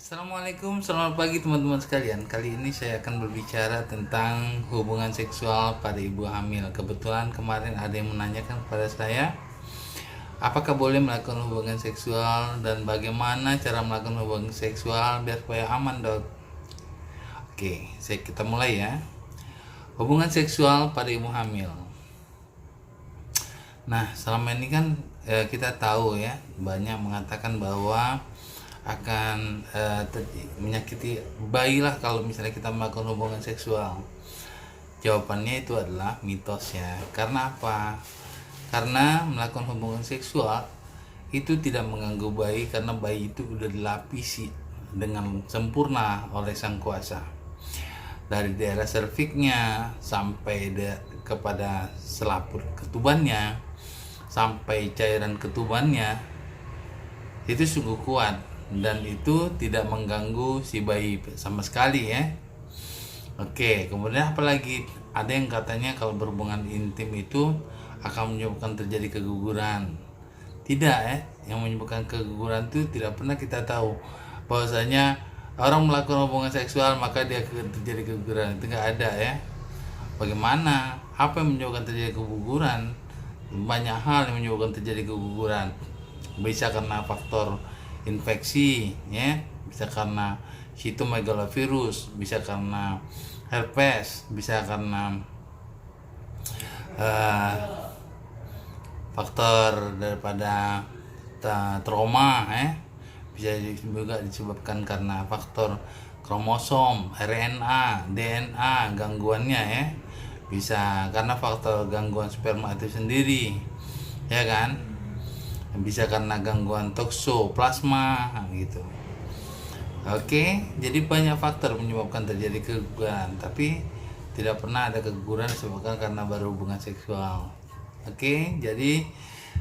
Assalamualaikum, selamat pagi teman-teman sekalian. Kali ini saya akan berbicara tentang hubungan seksual pada ibu hamil. Kebetulan kemarin ada yang menanyakan kepada saya, apakah boleh melakukan hubungan seksual dan bagaimana cara melakukan hubungan seksual biar supaya aman, dok. Oke, kita mulai ya. Hubungan seksual pada ibu hamil. Nah, selama ini kan kita tahu ya, banyak mengatakan bahwa akan menyakiti bayi lah kalau misalnya kita melakukan hubungan seksual. Jawabannya itu adalah mitos ya. Karena apa? Karena melakukan hubungan seksual itu tidak mengganggu bayi, karena bayi itu udah dilapisi dengan sempurna oleh sang kuasa. Dari daerah serviknya sampai kepada selaput ketubannya, sampai cairan ketubannya, itu sungguh kuat dan itu tidak mengganggu si bayi sama sekali ya. Oke, kemudian apalagi ada yang katanya kalau berhubungan intim itu akan menyebabkan terjadi keguguran. Tidak ya, yang menyebabkan keguguran itu tidak pernah kita tahu bahwasanya orang melakukan hubungan seksual maka dia terjadi keguguran. Itu nggak ada ya. Bagaimana? Apa yang menyebabkan terjadi keguguran? Banyak hal yang menyebabkan terjadi keguguran. Bisa karena faktor infeksi ya, bisa karena cytomegalovirus, bisa karena herpes, bisa karena faktor daripada trauma ya, bisa juga disebabkan karena faktor kromosom, RNA, DNA gangguannya ya, bisa karena faktor gangguan sperma itu sendiri ya kan, bisa karena gangguan toksoplasma gitu. Oke, jadi banyak faktor menyebabkan terjadi keguguran, tapi tidak pernah ada keguguran disebabkan karena berhubungan seksual. Oke, jadi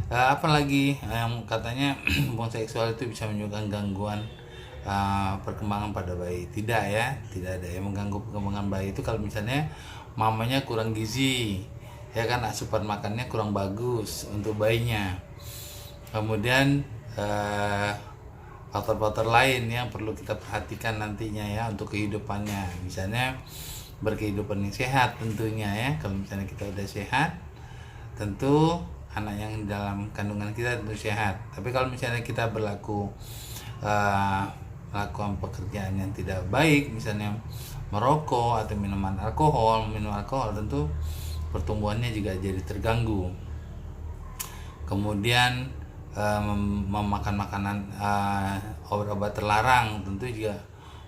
apalagi yang katanya hubungan seksual itu bisa menyebabkan gangguan perkembangan pada bayi. Tidak ya, tidak ada yang mengganggu perkembangan bayi itu kalau misalnya mamanya kurang gizi ya kan, asupan makannya kurang bagus untuk bayinya. Kemudian faktor-faktor lain yang perlu kita perhatikan nantinya ya untuk kehidupannya, misalnya berkehidupan yang sehat tentunya ya. Kalau misalnya kita udah sehat, tentu anak yang dalam kandungan kita tentu sehat. Tapi kalau misalnya kita melakukan pekerjaan yang tidak baik, misalnya merokok atau minum alkohol, tentu pertumbuhannya juga jadi terganggu. Kemudian memakan makanan obat-obat terlarang tentu juga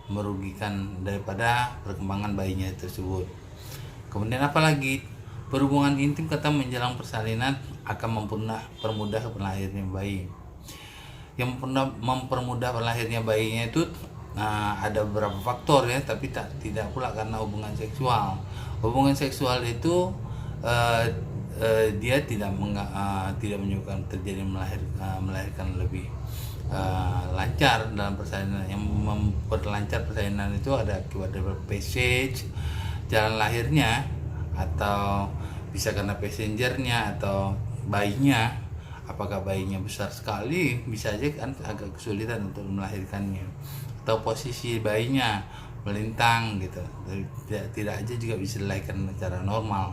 merugikan daripada perkembangan bayinya tersebut. Kemudian apalagi berhubungan intim kata menjelang persalinan akan mempermudah lahirnya bayi. Yang mempermudah lahirnya bayinya itu ada beberapa faktor ya, tapi tidak pula karena hubungan seksual. Hubungan seksual itu dia tidak menyebabkan terjadi melahirkan lebih lancar dalam persalinan. Yang memperlancar persalinan itu ada akibat dari passage jalan lahirnya, atau bisa karena passengernya atau bayinya. Apakah bayinya besar sekali, bisa aja kan agak kesulitan untuk melahirkannya, atau posisi bayinya melintang gitu, tidak aja juga bisa dilahirkan secara normal.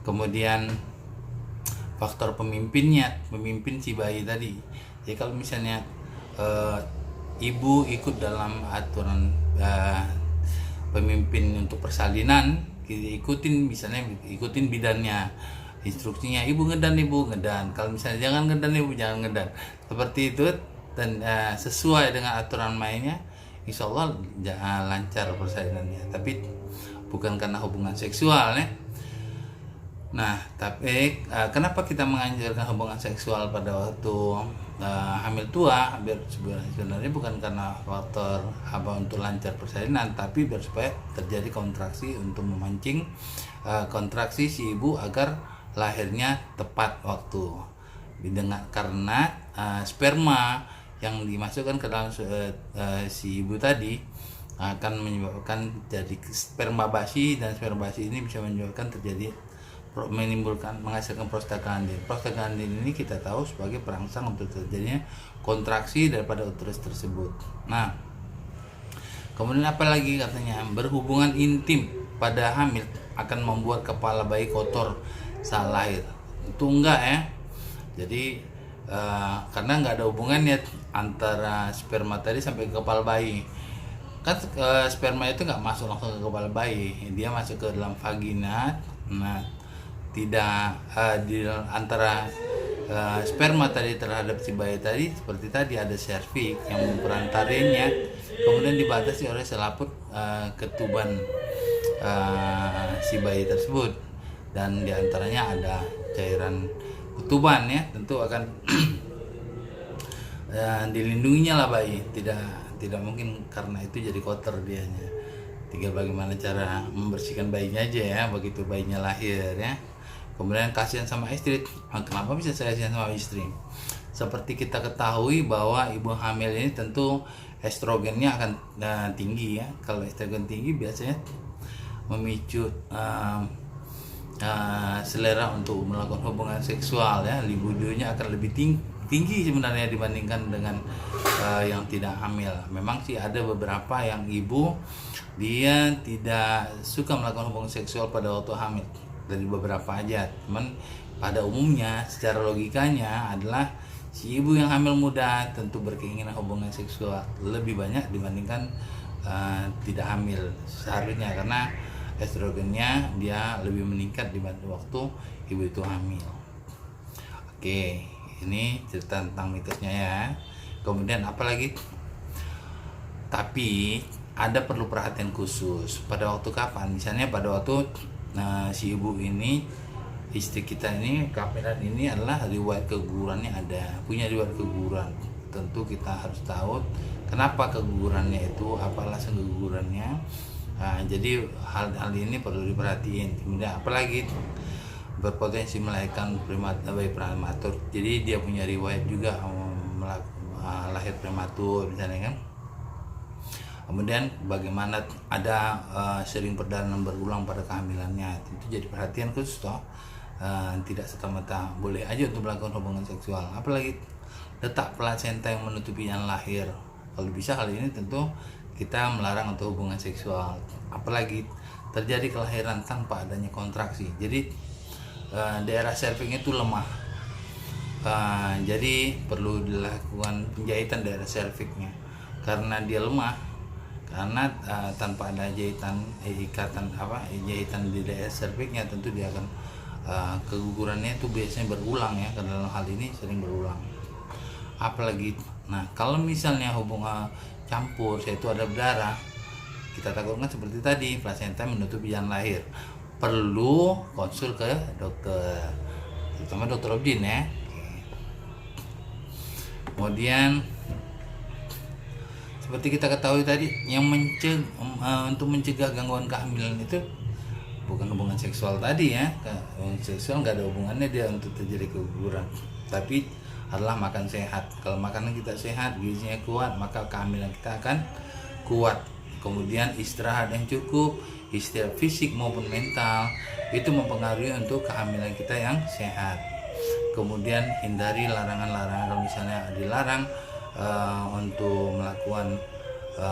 Kemudian faktor pemimpin si bayi tadi. Jadi kalau misalnya ibu ikut dalam aturan pemimpin untuk persalinan, ikutin bidannya, instruksinya, ibu ngedan, kalau misalnya jangan ngedan, seperti itu, dan sesuai dengan aturan mainnya, insya Allah lancar persalinannya. Tapi bukan karena hubungan seksual ya. Nah, tapi kenapa kita menganjurkan hubungan seksual pada waktu hamil tua? Biar sebenarnya bukan karena faktor untuk lancar persalinan, tapi biar supaya terjadi kontraksi untuk memancing kontraksi si ibu agar lahirnya tepat waktu. Karena sperma yang dimasukkan ke dalam si ibu tadi akan menyebabkan jadi sperma basi, dan sperma basi ini bisa menyebabkan menghasilkan prostaglandin. Prostaglandin ini kita tahu sebagai perangsang untuk terjadinya kontraksi daripada uterus tersebut. Nah, Kemudian apalagi katanya, berhubungan intim pada hamil akan membuat kepala bayi kotor saat lahir. Itu enggak ya. Jadi karena nggak ada hubungannya antara sperma tadi sampai ke kepala bayi. Kan sperma itu nggak masuk langsung ke kepala bayi, dia masuk ke dalam vagina. Nah, tidak di antara sperma tadi terhadap si bayi tadi, seperti tadi ada serviks yang memperantarinya, kemudian dibatasi oleh selaput ketuban si bayi tersebut, dan diantaranya ada cairan ketuban ya, tentu akan dilindunginya lah bayi, tidak mungkin karena itu jadi kotor dianya. Tinggal bagaimana cara membersihkan bayinya aja ya begitu bayinya lahir ya. Kemudian kasihan sama istri. Kenapa bisa saya kasihan sama istri? Seperti kita ketahui bahwa ibu hamil ini tentu estrogennya akan tinggi ya. Kalau estrogen tinggi biasanya memicu selera untuk melakukan hubungan seksual ya. Libidonya akan lebih tinggi sebenarnya dibandingkan dengan yang tidak hamil. Memang sih ada beberapa yang ibu dia tidak suka melakukan hubungan seksual pada waktu hamil, dari beberapa aja. Cuman pada umumnya secara logikanya adalah si ibu yang hamil muda tentu berkeinginan hubungan seksual lebih banyak dibandingkan tidak hamil seharusnya, karena estrogennya dia lebih meningkat dibanding waktu ibu itu hamil. Oke, ini cerita tentang mitosnya ya. Kemudian apalagi? Tapi ada perlu perhatian khusus pada waktu kapan? Misalnya pada waktu si ibu ini, istri kita ini, kehamilan ini adalah riwayat kegugurannya ada, punya riwayat keguguran. Tentu kita harus tahu kenapa kegugurannya itu, apa alasan kegugurannya. Jadi hal-hal ini perlu diperhatiin. Kemudian apalagi berpotensi melahirkan bayi prematur. Jadi dia punya riwayat juga lahir prematur misalnya kan. Kemudian bagaimana ada sering perdana berulang pada kehamilannya, itu jadi perhatian khusus toh. Tidak serta-merta boleh aja untuk melakukan hubungan seksual. Apalagi letak plasenta yang menutupi jalan lahir. Kalau bisa hal ini tentu kita melarang untuk hubungan seksual. Apalagi terjadi kelahiran tanpa adanya kontraksi. Jadi daerah serviks itu lemah. Jadi perlu dilakukan penjahitan daerah serviksnya karena dia lemah. Karena tanpa ada jahitan jahitan di daerah serviksnya, tentu dia akan kegugurannya itu biasanya berulang ya, karena dalam hal ini sering berulang. Apalagi kalau misalnya hubungan campur yaitu ada berdarah, kita takutkan seperti tadi plasenta menutupi jalan lahir, perlu konsul ke dokter, terutama dokter obgyn ya. Kemudian seperti kita ketahui tadi, yang untuk mencegah gangguan kehamilan itu bukan hubungan seksual tadi ya. Hubungan seksual nggak ada hubungannya dia untuk terjadi keguguran, tapi adalah makan sehat. Kalau makanan kita sehat, gizinya kuat, maka kehamilan kita akan kuat. Kemudian istirahat yang cukup, istirahat fisik maupun mental, itu mempengaruhi untuk kehamilan kita yang sehat. Kemudian hindari larangan-larangan. Kalau misalnya dilarang untuk melakukan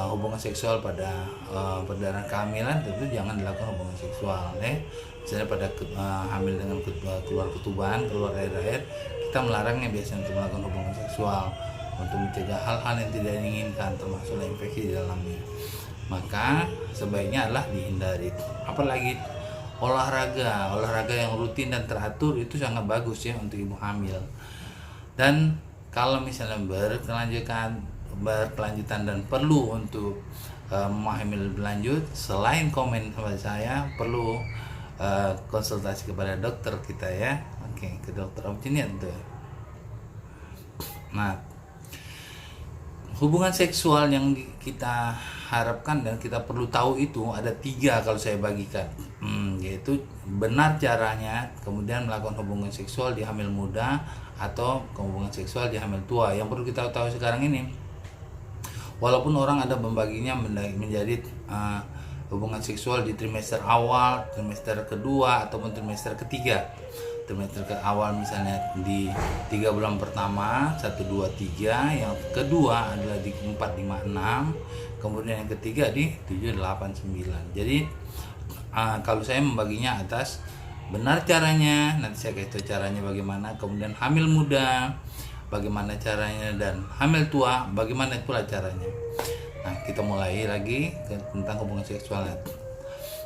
hubungan seksual pada perdana kehamilan, tentu jangan dilakukan hubungan seksual ya. Misalnya pada hamil dengan keluar ketuban, keluar air, kita melarangnya biasanya untuk melakukan hubungan seksual untuk mencegah hal-hal yang tidak diinginkan, termasuk infeksi di dalamnya. Maka sebaiknya adalah dihindari. Apalagi olahraga yang rutin dan teratur itu sangat bagus ya untuk ibu hamil. Dan kalau misalnya berkelanjutan dan perlu untuk hamil berlanjut, selain komen sama saya, perlu konsultasi kepada dokter kita ya. Oke, ke dokter obgyn ya tentu. Nah, hubungan seksual yang kita harapkan dan kita perlu tahu itu ada 3 kalau saya bagikan, yaitu benar caranya, kemudian melakukan hubungan seksual di hamil muda, atau hubungan seksual di hamil tua. Yang perlu kita tahu sekarang ini, walaupun orang ada membaginya menjadi hubungan seksual di trimester awal, trimester kedua, ataupun trimester ketiga. Trimester ke awal misalnya di 3 bulan pertama 1, 2, 3, yang kedua adalah di 4, 5, 6, kemudian yang ketiga di 7, 8, 9. Jadi kalau saya membaginya atas benar caranya, nanti saya kasih tahu caranya bagaimana, kemudian hamil muda bagaimana caranya, dan hamil tua bagaimana pula caranya. Nah, kita mulai lagi tentang hubungan seksual.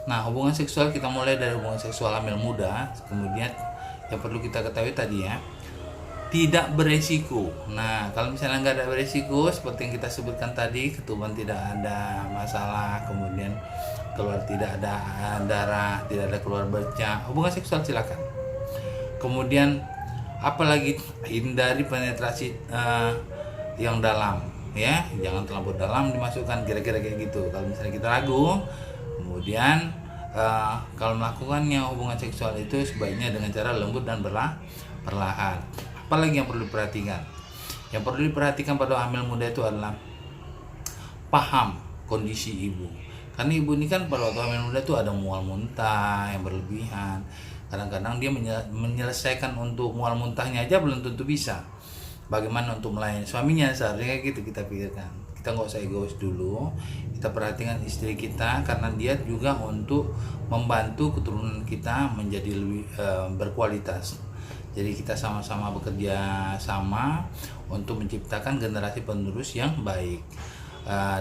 Nah, hubungan seksual kita mulai dari hubungan seksual hamil muda. Kemudian yang perlu kita ketahui tadi ya, tidak beresiko. Nah, kalau misalnya nggak ada beresiko seperti yang kita sebutkan tadi, ketuban tidak ada masalah, kemudian keluar tidak ada darah, tidak ada keluar bercak, hubungan seksual silakan. Kemudian apalagi hindari penetrasi yang dalam, ya, jangan terlalu dalam dimasukkan, kira-kira kayak gitu. Kalau misalnya kita ragu, kemudian kalau melakukannya hubungan seksual itu sebaiknya dengan cara lembut dan perlahan. Apalagi yang perlu diperhatikan? Yang perlu diperhatikan pada hamil muda itu adalah paham kondisi ibu. Karena ibu ini kan pada waktu hamil muda itu ada mual muntah yang berlebihan. Kadang-kadang dia menyelesaikan untuk mual muntahnya aja belum tentu bisa. Bagaimana untuk melayani suaminya, seharusnya kayak gitu kita pikirkan. Kita nggak usah egois dulu. Kita perhatikan istri kita karena dia juga untuk membantu keturunan kita menjadi lebih berkualitas. Jadi kita sama-sama bekerja sama untuk menciptakan generasi penerus yang baik.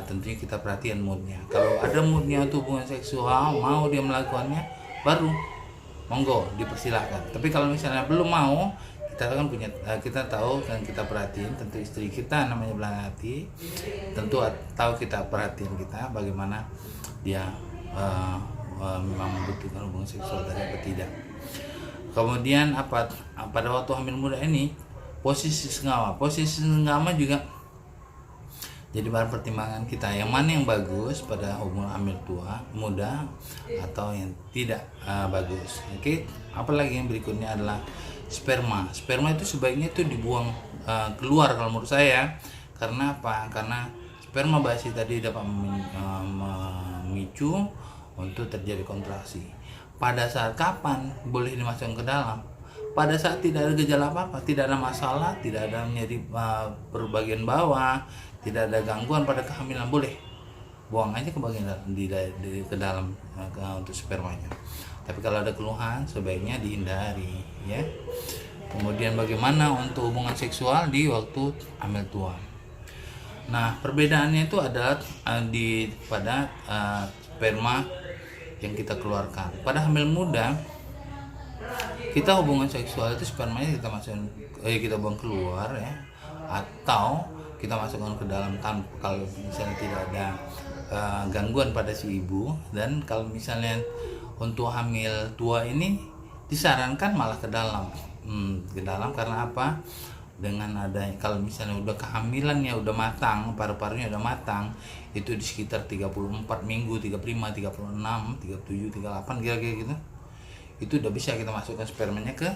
Tentunya kita perhatian moodnya. Kalau ada moodnya untuk hubungan seksual, mau dia melakukannya, baru monggo dipersilahkan. Tapi kalau misalnya belum mau, kita kan punya, kita tahu dan kita perhatiin, tentu istri kita namanya belah hati, tentu tahu kita perhatiin kita bagaimana dia memang membutuhkan hubungan seksual tadi apa tidak. Kemudian pada waktu hamil muda ini posisi senggama juga jadi bahan pertimbangan kita, yang mana yang bagus pada hubungan hamil muda atau yang tidak bagus. Oke, apalagi yang berikutnya adalah sperma itu sebaiknya itu dibuang keluar kalau menurut saya. Karena apa? Karena sperma basi tadi dapat memicu untuk terjadi kontraksi. Pada saat kapan boleh dimasukkan ke dalam? Pada saat tidak ada gejala apa-apa, tidak ada masalah, tidak ada nyeri bagian bawah, tidak ada gangguan pada kehamilan, boleh buang aja ke bagian ke dalam untuk spermanya. Tapi kalau ada keluhan sebaiknya dihindari, ya. Kemudian bagaimana untuk hubungan seksual di waktu hamil tua? Nah, perbedaannya itu adalah pada sperma yang kita keluarkan. Pada hamil muda kita hubungan seksual itu spermanya kita kita buang keluar, ya, atau kita masukkan ke dalam tanpa, kalau misalnya tidak ada gangguan pada si ibu. Dan kalau misalnya untuk hamil tua ini disarankan malah ke dalam karena apa? Dengan adanya, kalau misalnya udah kehamilannya udah matang, paru-parunya udah matang, itu di sekitar 34 minggu, 35, 36, 37, 38 kira-kira gitu, itu udah bisa kita masukkan spermanya ke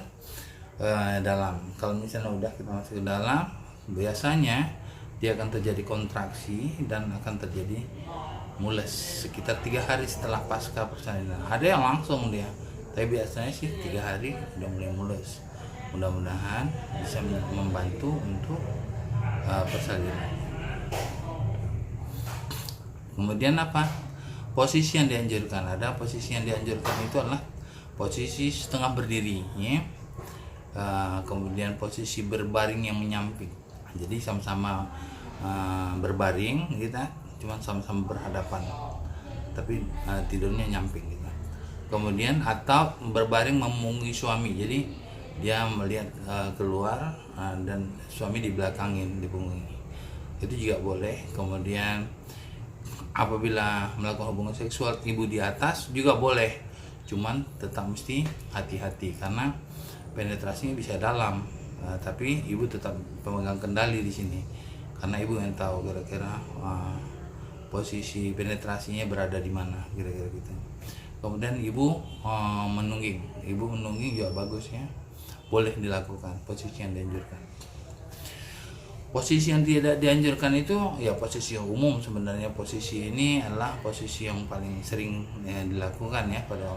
dalam. Kalau misalnya udah kita masuk ke dalam, biasanya dia akan terjadi kontraksi dan akan terjadi mules sekitar 3 hari setelah pasca persalinan. Ada yang langsung dia, tapi biasanya sih 3 hari udah mulai mules. Mudah-mudahan bisa membantu untuk persalinan. Kemudian apa? Posisi yang dianjurkan. Ada posisi yang dianjurkan itu adalah posisi setengah berdiri, ya. Kemudian posisi berbaring yang menyamping. Jadi sama-sama berbaring, kita cuma sama-sama berhadapan, tapi tidurnya nyamping gitu. Kemudian atau berbaring memunggungi suami. Jadi dia melihat keluar dan suami dibelakangin, dipunggungi, itu juga boleh. Kemudian apabila melakukan hubungan seksual ibu di atas juga boleh, cuman tetap mesti hati-hati karena penetrasinya bisa dalam, tapi ibu tetap pemegang kendali di sini karena ibu yang tahu kira-kira posisi penetrasinya berada di mana, kira-kira gitu. Kemudian ibu menungging juga bagus, ya, boleh dilakukan posisi yang dianjurkan. Posisi yang tidak dianjurkan itu ya posisi yang umum. Sebenarnya posisi ini adalah posisi yang paling sering dilakukan, ya, pada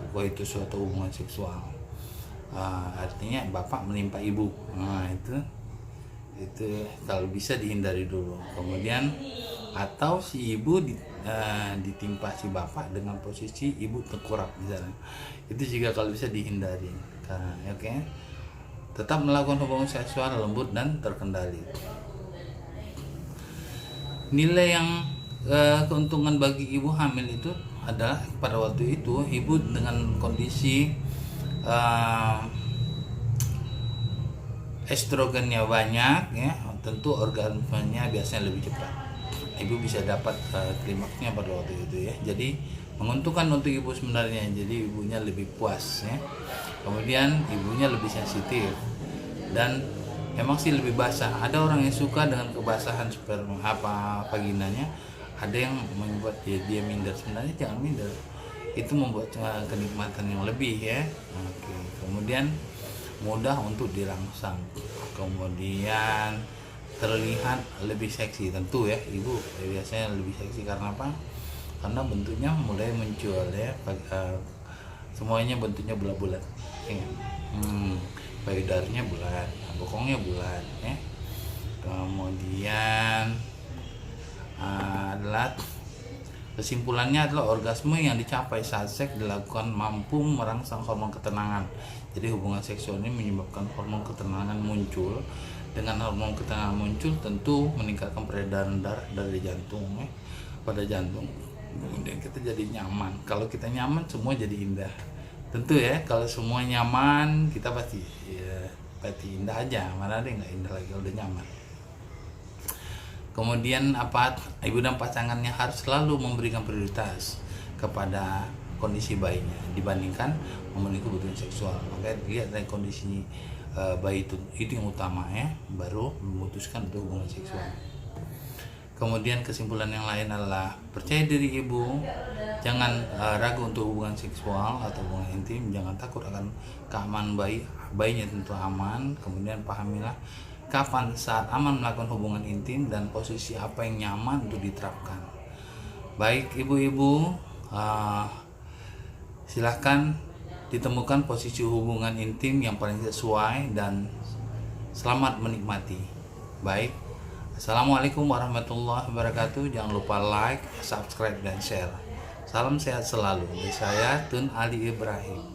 coitus atau hubungan seksual. Artinya bapak menimpa ibu. Nah, itu kalau bisa dihindari dulu. Kemudian atau si ibu ditimpa si bapak dengan posisi ibu tengkurap misalnya. Itu juga kalau bisa dihindari. Oke. Tetap melakukan hubungan seksual lembut dan terkendali. Nilai yang keuntungan bagi ibu hamil itu adalah pada waktu itu ibu dengan kondisi estrogennya banyak ya, tentu orgasmenya biasanya lebih cepat. Ibu bisa dapat klimaksnya pada waktu itu ya. Jadi menguntungkan untuk ibu sebenarnya. Jadi ibunya lebih puas ya. Kemudian ibunya lebih sensitif dan emang sih lebih basah. Ada orang yang suka dengan kebasahan sperma vaginanya. Ada yang membuat dia minder. Sebenarnya jangan minder. Itu membuat kenikmatan yang lebih ya. Oke. Kemudian mudah untuk dirangsang, kemudian terlihat lebih seksi. Tentu ya, ibu biasanya lebih seksi karena apa? Karena bentuknya mulai muncul ya, semuanya bentuknya bulat-bulat ya. Payudarnya bulat, bokongnya bulat ya. Kemudian adalah kesimpulannya adalah orgasme yang dicapai saat seks dilakukan mampu merangsang hormon ketenangan. Jadi hubungan seksual ini menyebabkan hormon ketenangan muncul. Dengan hormon ketenangan muncul tentu meningkatkan peredaran darah dari jantung pada jantung. Kemudian kita jadi nyaman. Kalau kita nyaman semua jadi indah. Tentu ya, kalau semua nyaman kita pasti indah aja. Mana ada yang nggak indah lagi kalau udah nyaman. Kemudian ibu dan pasangannya harus selalu memberikan prioritas kepada kondisi bayinya dibandingkan memenuhi kebutuhan seksual. Maka lihat dari kondisi bayi itu yang utama ya, baru memutuskan untuk hubungan seksual. Kemudian kesimpulan yang lain adalah percaya diri ibu, jangan ragu untuk hubungan seksual atau hubungan intim, jangan takut akan keamanan bayinya tentu aman. Kemudian pahamilah kapan saat aman melakukan hubungan intim dan posisi apa yang nyaman untuk diterapkan. Baik ibu-ibu, silahkan ditemukan posisi hubungan intim yang paling sesuai dan selamat menikmati. Baik, assalamualaikum warahmatullahi wabarakatuh. Jangan lupa like, subscribe dan share. Salam sehat selalu dari saya Tun Ali Ibrahim.